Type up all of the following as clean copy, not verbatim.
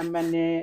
MNA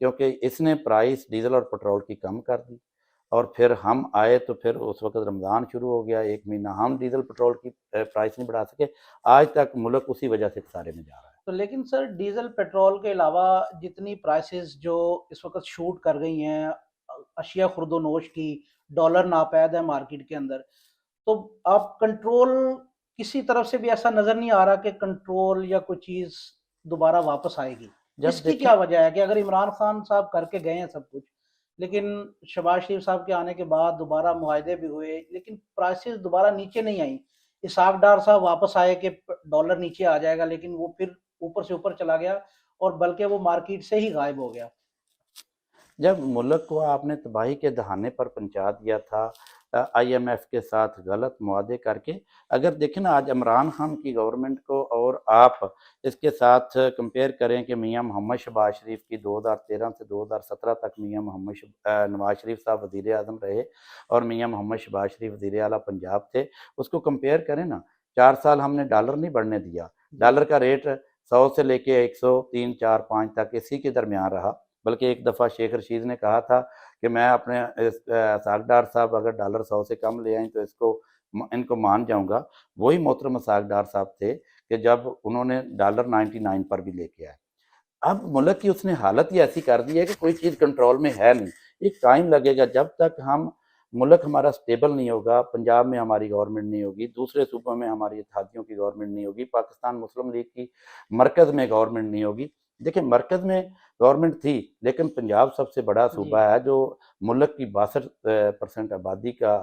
کیونکہ اس نے price diesel اور پٹرول کی کم کر دی، اور پھر ہم آئے تو پھر اس وقت رمضان شروع ہو گیا، ایک مہینہ ہم ڈیزل پٹرول کی پرائس نہیں بڑھا سکے، آج تک ملک اسی وجہ سے خسارے میں جا رہا ہے۔ تو لیکن سر ڈیزل پیٹرول کے علاوہ جتنی پرائسز جو اس وقت شوٹ کر گئی ہیں اشیاء خرد و نوش کی، ڈالر ناپید ہے مارکیٹ کے اندر، تو آپ کنٹرول کسی طرف سے بھی ایسا نظر نہیں آ رہا کہ کنٹرول یا کوئی چیز دوبارہ واپس آئے گی؟ جب اس کی دیکھیں کیا وجہ ہے کہ اگر عمران خان صاحب کر کے گئے ہیں سب کچھ، لیکن شہباز شریف صاحب کے آنے کے بعد دوبارہ معاہدے بھی ہوئے لیکن پرائسز دوبارہ نیچے نہیں آئیں، اسحاق ڈار صاحب واپس آئے کہ ڈالر نیچے آ جائے گا، لیکن وہ پھر اوپر سے اوپر چلا گیا اور بلکہ وہ مارکیٹ سے ہی غائب ہو گیا۔ جب ملک کو آپ نے تباہی کے دہانے پر پہنچا دیا تھا آئی ایم ایف کے ساتھ غلط معاہدے کر کے، اگر دیکھیں نا آج عمران خان کی گورنمنٹ کو اور آپ اس کے ساتھ کمپیئر کریں کہ میاں محمد شہباز شریف کی 2013 سے 2017 تک میاں نواز شریف صاحب وزیر اعظم رہے اور میاں محمد شہباز شریف وزیر اعلیٰ پنجاب تھے، اس کو کمپیئر کریں نا، 4 سال ہم نے ڈالر نہیں بڑھنے دیا، ڈالر کا ریٹ 100 سے لے کے 103 4 5 تک اسی کے درمیان رہا، بلکہ ایک دفعہ شیخ رشید نے کہا تھا کہ میں اپنے اسحاق ڈار صاحب اگر ڈالر 100 سے کم لے آئیں تو ان کو مان جاؤں گا۔ وہی محترم اسحاق ڈار صاحب تھے کہ جب انہوں نے ڈالر 99 پر بھی لے کے آئے۔ اب ملک کی اس نے حالت ہی ایسی کر دی ہے کہ کوئی چیز کنٹرول میں ہے نہیں، ایک ٹائم لگے گا جب تک ملک ہمارا سٹیبل نہیں ہوگا، پنجاب میں ہماری گورنمنٹ نہیں ہوگی، دوسرے صوبوں میں ہماری اتحادیوں کی گورنمنٹ نہیں ہوگی، پاکستان مسلم لیگ کی مرکز میں گورنمنٹ نہیں ہوگی۔ دیکھیں مرکز میں گورنمنٹ تھی لیکن پنجاب سب سے بڑا صوبہ ہے جو ملک کی 62% آبادی کا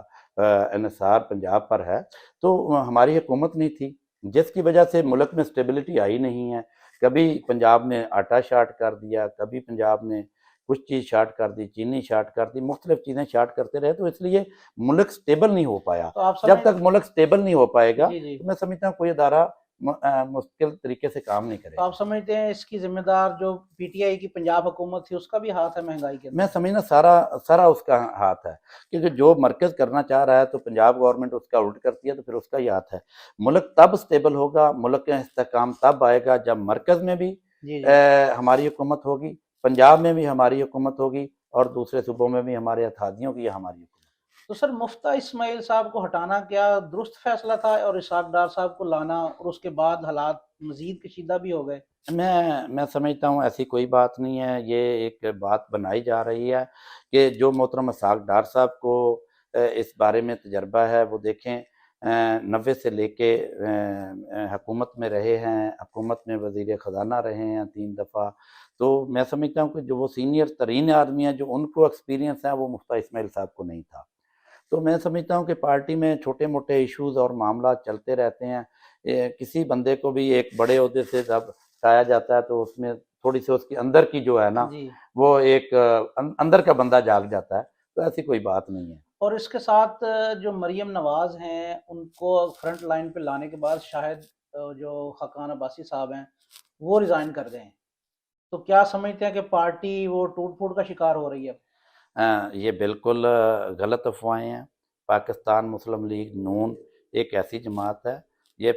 انحصار پنجاب پر ہے، تو ہماری حکومت نہیں تھی جس کی وجہ سے ملک میں سٹیبلٹی آئی نہیں ہے۔ کبھی پنجاب نے آٹا شارٹ کر دیا، کبھی پنجاب نے کچھ چیز شارٹ کر دی، چینی شارٹ کر دی، مختلف چیزیں شارٹ کرتے رہے، تو اس لیے ملک سٹیبل نہیں ہو پایا۔ تو آپ جب سمجھ تک ملک سٹیبل نہیں ہو پائے گا جی جی تو میں سمجھتا ہوں کوئی ادارہ مستقل طریقے سے کام نہیں کرے تو گا۔ آپ سمجھتے ہیں اس کی ذمہ دار جو پی ٹی آئی کی پنجاب حکومت تھی اس کا بھی ہاتھ ہے مہنگائی کے میں اندر؟ سمجھنا سارا اس کا ہاتھ ہے، کیونکہ جو مرکز کرنا چاہ رہا ہے تو پنجاب گورنمنٹ اس کا الٹ کرتی ہے تو پھر اس کا ہی ہاتھ ہے۔ ملک تب سٹیبل ہوگا، ملک کا استحکام تب آئے گا جب مرکز میں بھی جی جی ہماری حکومت ہوگی، پنجاب میں بھی ہماری حکومت ہوگی، اور دوسرے صوبوں میں بھی ہمارے اتحادیوں کی یا ہماری حکومت۔ تو سر مفتہ اسماعیل صاحب کو ہٹانا کیا درست فیصلہ تھا اور اسحاق ڈار صاحب کو لانا، اور اس کے بعد حالات مزید کشیدہ بھی ہو گئے؟ میں سمجھتا ہوں ایسی کوئی بات نہیں ہے، یہ ایک بات بنائی جا رہی ہے کہ جو محترم اسحاق ڈار صاحب کو اس بارے میں تجربہ ہے، وہ دیکھیں 90 سے لے کے حکومت میں رہے ہیں، حکومت میں وزیر خزانہ رہے ہیں 3 دفعہ، تو میں سمجھتا ہوں کہ جو وہ سینئر ترین آدمی ہیں جو ان کو ایکسپیرینس ہے وہ مفتہ اسماعیل صاحب کو نہیں تھا۔ تو میں سمجھتا ہوں کہ پارٹی میں چھوٹے موٹے ایشوز اور معاملات چلتے رہتے ہیں، کسی بندے کو بھی ایک بڑے عہدے سے جب ہٹایا جاتا ہے تو اس میں تھوڑی سی اس کی اندر کی جو ہے نا جی، وہ ایک اندر کا بندہ جاگ جاتا ہے، تو ایسی کوئی بات نہیں ہے۔ اور اس کے ساتھ جو مریم نواز ہیں ان کو فرنٹ لائن پہ لانے کے بعد شاید جو خاقان عباسی صاحب ہیں وہ ریزائن کر دیں، تو کیا سمجھتے ہیں کہ پارٹی وہ ٹوٹ پھوٹ کا شکار ہو رہی ہے؟ یہ بالکل غلط افواہیں ہیں۔ پاکستان مسلم لیگ نون ایک ایسی جماعت ہے، یہ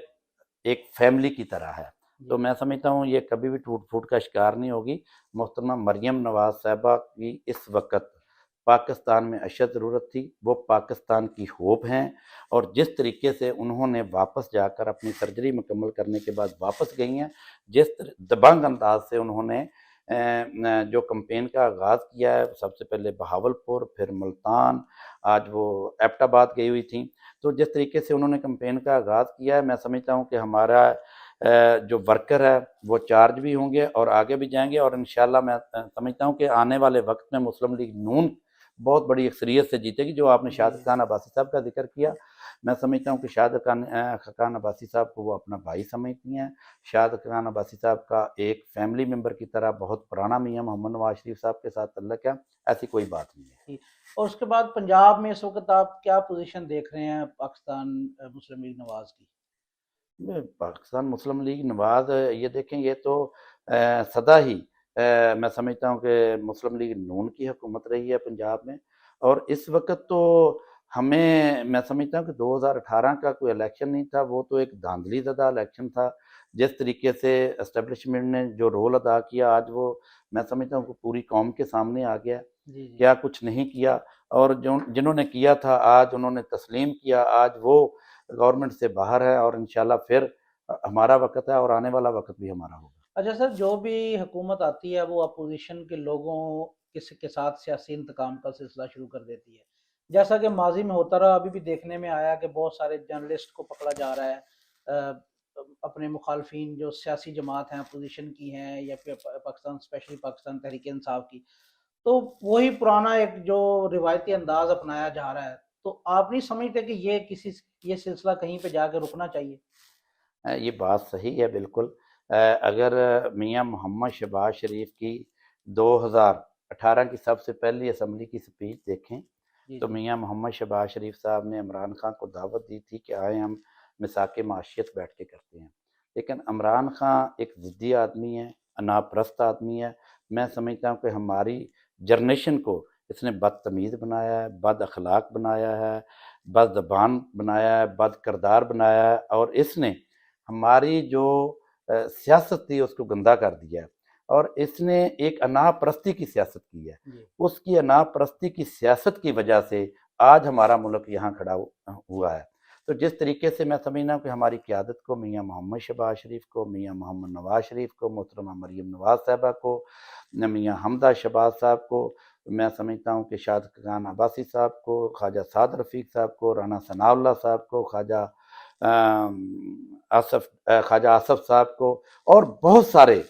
ایک فیملی کی طرح ہے، تو میں سمجھتا ہوں یہ کبھی بھی ٹوٹ پھوٹ کا شکار نہیں ہوگی۔ محترمہ مریم نواز صاحبہ کی اس وقت پاکستان میں اشد ضرورت تھی، وہ پاکستان کی ہوپ ہیں، اور جس طریقے سے انہوں نے واپس جا کر اپنی سرجری مکمل کرنے کے بعد واپس گئی ہیں، جس دبنگ انداز سے انہوں نے جو کمپین کا آغاز کیا ہے، سب سے پہلے بہاولپور، پھر ملتان، آج وہ ایبٹ آباد گئی ہوئی تھیں، تو جس طریقے سے انہوں نے کمپین کا آغاز کیا ہے، میں سمجھتا ہوں کہ ہمارا جو ورکر ہے وہ چارج بھی ہوں گے اور آگے بھی جائیں گے، اور انشاءاللہ میں سمجھتا ہوں کہ آنے والے وقت میں مسلم لیگ نون بہت بڑی اکثریت سے جیتے گی۔ جو آپ نے شہادت خان عباسی صاحب کا ذکر کیا، میں سمجھتا ہوں کہ شہادت خان عباسی صاحب کو وہ اپنا بھائی سمجھتی ہیں۔ شہادت خان عباسی صاحب کا ایک فیملی ممبر کی طرح بہت پرانا میاں محمد نواز شریف صاحب کے ساتھ تعلق ہے، ایسی کوئی بات نہیں ہے۔ اور اس کے بعد پنجاب میں اس وقت آپ کیا پوزیشن دیکھ رہے ہیں پاکستان مسلم لیگ نواز کی؟ پاکستان مسلم لیگ نواز یہ دیکھیں، یہ تو سدا ہی میں سمجھتا ہوں کہ مسلم لیگ نون کی حکومت رہی ہے پنجاب میں، اور اس وقت تو میں سمجھتا ہوں کہ 2018 کا کوئی الیکشن نہیں تھا، وہ تو ایک دھاندلی زدہ الیکشن تھا۔ جس طریقے سے اسٹیبلشمنٹ نے جو رول ادا کیا، آج وہ میں سمجھتا ہوں کہ پوری قوم کے سامنے آ گیا جی جی کیا کچھ نہیں کیا، اور جنہوں نے کیا تھا آج انہوں نے تسلیم کیا، آج وہ گورنمنٹ سے باہر ہے، اور انشاءاللہ پھر ہمارا وقت ہے اور آنے والا وقت بھی ہمارا ہوگا۔ اچھا سر، جو بھی حکومت آتی ہے وہ اپوزیشن کے لوگوں کے ساتھ سیاسی انتقام کا سلسلہ شروع کر دیتی ہے، جیسا کہ ماضی میں ہوتا رہا، ابھی بھی دیکھنے میں آیا کہ بہت سارے جرنلسٹ کو پکڑا جا رہا ہے، اپنے مخالفین جو سیاسی جماعت ہیں اپوزیشن کی ہیں یا پھر پاکستان اسپیشلی پاکستان تحریک انصاف کی، تو وہی پرانا ایک جو روایتی انداز اپنایا جا رہا ہے، تو آپ نہیں سمجھتے کہ یہ سلسلہ کہیں پہ جا کے رکنا چاہیے؟ یہ بات صحیح ہے بالکل۔ اگر میاں محمد شہباز شریف کی 2018 کی سب سے پہلی اسمبلی کی سپیچ دیکھیں جی تو جی میاں محمد شہباز شریف صاحب نے عمران خان کو دعوت دی تھی کہ آئیں ہم مساک معاشیت بیٹھ کے کرتے ہیں، لیکن عمران خان ایک ضدی آدمی ہے، انا پرست آدمی ہے۔ میں سمجھتا ہوں کہ ہماری جنریشن کو اس نے بدتمیز بنایا ہے، بد اخلاق بنایا ہے، بد زبان بنایا ہے، بد کردار بنایا ہے، اور اس نے ہماری جو سیاست تھی اس کو گندہ کر دیا ہے، اور اس نے ایک انا پرستی کی سیاست کی ہے۔ جی اس کی انا پرستی کی سیاست کی وجہ سے آج ہمارا ملک یہاں کھڑا ہوا ہے۔ تو جس طریقے سے میں سمجھنا ہوں کہ ہماری قیادت کو، میاں محمد شہباز شریف کو، میاں محمد نواز شریف کو، محترمہ مریم نواز صاحبہ کو، میاں حمدہ شہباز صاحب کو، میں سمجھتا ہوں کہ شاد خان عباسی صاحب کو، خواجہ سعد رفیق صاحب کو، رانا ثناء اللہ صاحب کو، خواجہ آصف صاحب کو، اور بہت سارے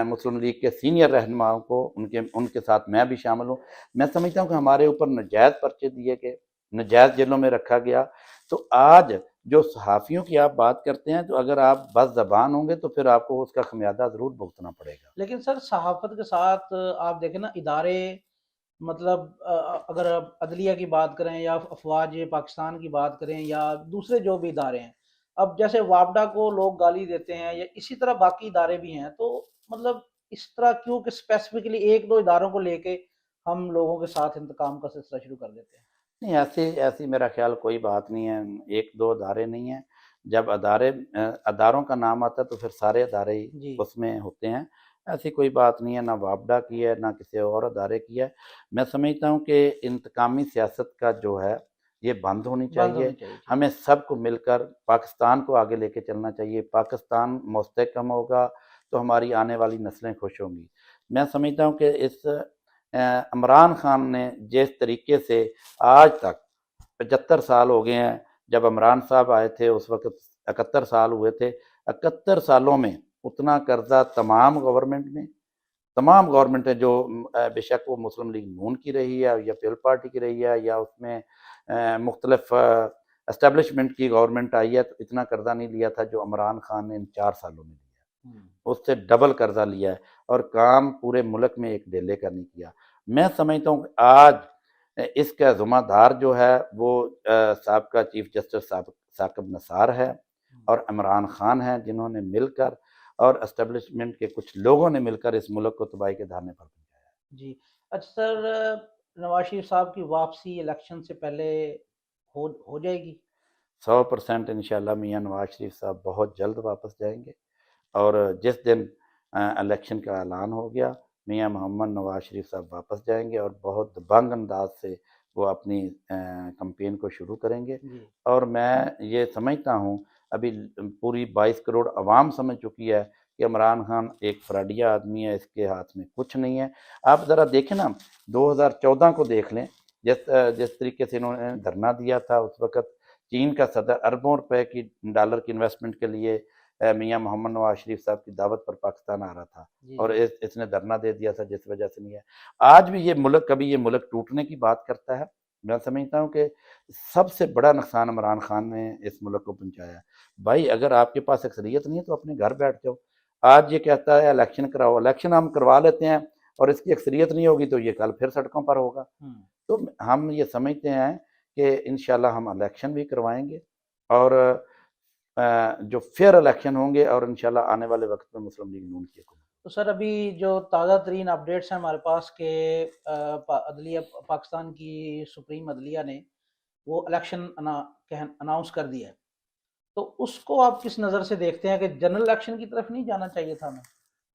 مسلم لیگ کے سینئر رہنماؤں کو، ان کے ساتھ میں بھی شامل ہوں۔ میں سمجھتا ہوں کہ ہمارے اوپر نجائز پرچے دیے گئے، نجائز جیلوں میں رکھا گیا، تو آج جو صحافیوں کی آپ بات کرتے ہیں، تو اگر آپ بد زبان ہوں گے تو پھر آپ کو اس کا خمیازہ ضرور بھگتنا پڑے گا۔ لیکن سر صحافت کے ساتھ آپ دیکھیں نا ادارے، مطلب اگر آپ عدلیہ کی بات کریں یا افواج پاکستان کی بات کریں یا دوسرے جو بھی ادارے ہیں، اب جیسے وابڈا کو لوگ گالی دیتے ہیں یا اسی طرح باقی ادارے بھی ہیں، تو مطلب اس طرح کیوں کہ اسپیسیفکلی ایک دو اداروں کو لے کے ہم لوگوں کے ساتھ انتقام کا سلسلہ شروع کر دیتے ہیں؟ نہیں، ایسی میرا خیال کوئی بات نہیں ہے، ایک دو ادارے نہیں ہیں۔ جب اداروں کا نام آتا ہے تو پھر سارے ادارے ہی جی اس میں ہوتے ہیں، ایسی کوئی بات نہیں ہے، نہ وابڈا کی ہے نہ کسی اور ادارے کی ہے۔ میں سمجھتا ہوں کہ انتقامی سیاست کا جو ہے یہ بند ہونی بند چاہیے۔ ہونی چاہیے، ٹھیک ہمیں سب کو مل کر پاکستان کو آگے لے کے چلنا چاہیے۔ پاکستان مستحکم ہوگا تو ہماری آنے والی نسلیں خوش ہوں گی۔ میں سمجھتا ہوں کہ اس عمران خان نے جس طریقے سے آج تک 75 سال ہو گئے ہیں، جب عمران صاحب آئے تھے اس وقت 71 سال ہوئے تھے، 71 سالوں میں اتنا قرضہ تمام گورنمنٹیں جو بے شک وہ مسلم لیگ نون کی رہی ہے یا پیپل پارٹی کی رہی ہے یا اس میں مختلف اسٹیبلشمنٹ کی گورنمنٹ آئی ہے، تو اتنا قرضہ نہیں لیا تھا جو عمران خان نے ان 4 سالوں میں لیا، ہے۔ اس سے ڈبل قرضہ لیا ہے، اور کام پورے ملک میں ایک ڈیلے کا نہیں کیا۔ میں سمجھتا ہوں کہ آج اس کا ذمہ دار جو ہے وہ سابقہ چیف جسٹس ثاقب نثار ہے اور عمران خان ہیں، جنہوں نے مل کر اور اسٹیبلشمنٹ کے کچھ لوگوں نے مل کر اس ملک کو تباہی کے دہانے پر پہنچایا۔ جی اچھا سر، نواز شریف صاحب کی واپسی الیکشن سے پہلے ہو جائے گی؟ 100% انشاءاللہ میاں نواز شریف صاحب بہت جلد واپس جائیں گے، اور جس دن الیکشن کا اعلان ہو گیا میاں محمد نواز شریف صاحب واپس جائیں گے اور بہت دبنگ انداز سے وہ اپنی کمپین کو شروع کریں گے۔ جی اور میں یہ سمجھتا ہوں ابھی پوری 22 کروڑ عوام سمجھ چکی ہے کہ عمران خان ایک فراڈیا آدمی ہے، اس کے ہاتھ میں کچھ نہیں ہے۔ آپ ذرا دیکھیں نا، 2014 کو دیکھ لیں، جس طریقے سے انہوں نے دھرنا دیا تھا، اس وقت چین کا صدر اربوں روپے کی ڈالر کی انویسٹمنٹ کے لیے میاں محمد نواز شریف صاحب کی دعوت پر پاکستان آ رہا تھا، جی اور جی اس نے دھرنا دے دیا تھا، جس وجہ سے نہیں ہے۔ آج بھی یہ ملک کبھی یہ ملک ٹوٹنے کی بات کرتا ہے؟ میں سمجھتا ہوں کہ سب سے بڑا نقصان عمران خان نے اس ملک کو پہنچایا ہے۔ بھائی اگر آپ کے پاس اکثریت نہیں ہے تو اپنے گھر بیٹھ جاؤ۔ آج یہ کہتا ہے الیکشن کراؤ، الیکشن ہم کروا لیتے ہیں اور اس کی اکثریت نہیں ہوگی تو یہ کل پھر سڑکوں پر ہوگا۔ تو ہم یہ سمجھتے ہیں کہ انشاءاللہ ہم الیکشن بھی کروائیں گے، اور جو فیئر الیکشن ہوں گے، اور انشاءاللہ آنے والے وقت میں مسلم لیگ نون کی حکومت۔ تو سر ابھی جو تازہ ترین اپڈیٹس ہیں ہمارے پاس کہ عدلیہ پاکستان کی سپریم عدلیہ نے وہ الیکشن اناؤنس کر دیا ہے، تو اس کو آپ کس نظر سے دیکھتے ہیں کہ جنرل الیکشن کی طرف نہیں جانا چاہیے تھا ہمیں؟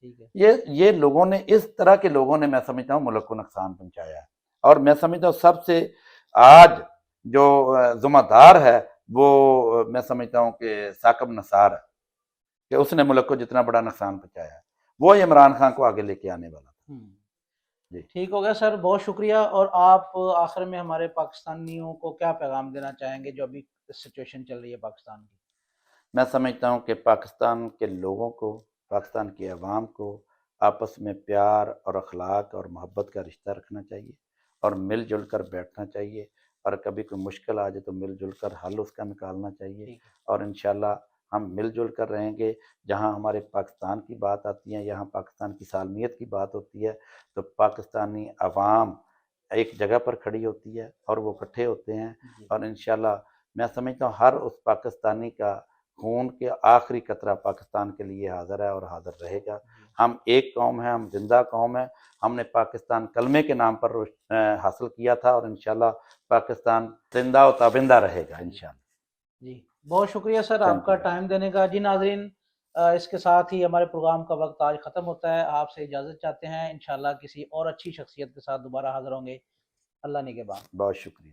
ٹھیک ہے. یہ لوگوں نے، اس طرح کے لوگوں نے میں سمجھتا ہوں ملک کو نقصان پہنچایا ہے. اور میں سمجھتا ہوں سب سے آج جو ذمہ دار ہے وہ میں سمجھتا ہوں کہ ثاقب نثار ہے، کہ اس نے ملک کو جتنا بڑا نقصان پہنچایا ہے، وہ عمران خان کو آگے لے کے آنے والا تھا. جی ٹھیک ہو گیا سر، بہت شکریہ. اور آپ آخر میں ہمارے پاکستانیوں کو کیا پیغام دینا چاہیں گے جو ابھی سچویشن چل رہی ہے پاکستان کی؟ میں سمجھتا ہوں کہ پاکستان کے لوگوں کو، پاکستان کی عوام کو آپس میں پیار اور اخلاق اور محبت کا رشتہ رکھنا چاہیے، اور مل جل کر بیٹھنا چاہیے، اور کبھی کوئی مشکل آ جائے تو مل جل کر حل اس کا نکالنا چاہیے. ٹھیک ہے. اور انشاءاللہ ہم مل جل کر رہیں گے. جہاں ہمارے پاکستان کی بات آتی ہے، یہاں پاکستان کی سالمیت کی بات ہوتی ہے، تو پاکستانی عوام ایک جگہ پر کھڑی ہوتی ہے اور وہ اکٹھے ہوتے ہیں. جی اور انشاءاللہ میں سمجھتا ہوں ہر اس پاکستانی کا خون کے آخری قطرہ پاکستان کے لیے حاضر ہے اور حاضر رہے گا. جی ہم ایک قوم ہیں، ہم زندہ قوم ہیں. ہم نے پاکستان کلمے کے نام پر حاصل کیا تھا، اور انشاءاللہ پاکستان زندہ و تابندہ رہے گا انشاءاللہ. جی بہت شکریہ سر آپ تھینک کا یو. ٹائم دینے کا. جی ناظرین، اس کے ساتھ ہی ہمارے پروگرام کا وقت آج ختم ہوتا ہے. آپ سے اجازت چاہتے ہیں، انشاءاللہ کسی اور اچھی شخصیت کے ساتھ دوبارہ حاضر ہوں گے. اللہ نگہبان. بہت شکریہ.